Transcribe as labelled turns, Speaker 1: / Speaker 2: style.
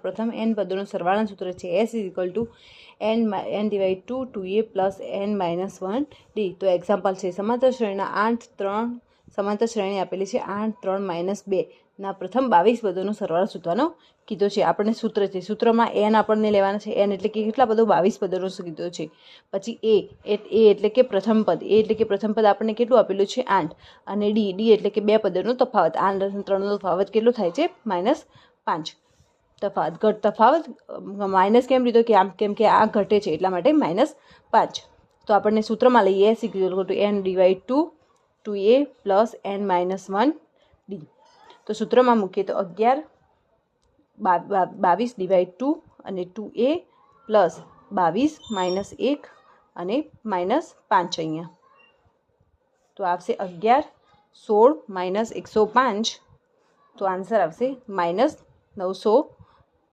Speaker 1: પ્રથમ n પદોનો સરવાળાનું સૂત્ર છે s n divide 2a plus n minus 1d. તો એક્ઝામ્પલ છે સમાંતર શ્રેણીના 8 3 સમાંતર શ્રેણી આપેલી છે 8 3 માઇનસ 2 ના પ્રથમ 22 પદોનો સરવાળો શોધવાનો કીધો છે. આપણને સૂત્ર છે, સૂત્રમાં n આપણને લેવાના છે, n એટલે કે કેટલા પદો 22 પદોનો કીધો છે. પછી a એટલે કે પ્રથમ પદ, a એટલે કે પ્રથમ પદ આપણને કેટલું આપેલું છે 8 અને d એટલે કે બે પદોનો તફાવત, 8 અને 3 નો તફાવત કેટલો થાય છે -5. તફાવત માઇનસ કેમ લીધો કેમ કે આ ઘટે છે એટલા માટે -5. તો આપણને સૂત્રમાં લઈએ s n divide 2a plus n minus 1d. તો સૂત્રમાં મૂકીએ તો 11 22 ડિવાઇડ 2 અને 2a પ્લસ 22 માઇનસ 1 અને -5 અહીંયા. તો આવશે 11 16 માઇનસ 105. તો આન્સર આવશે -905.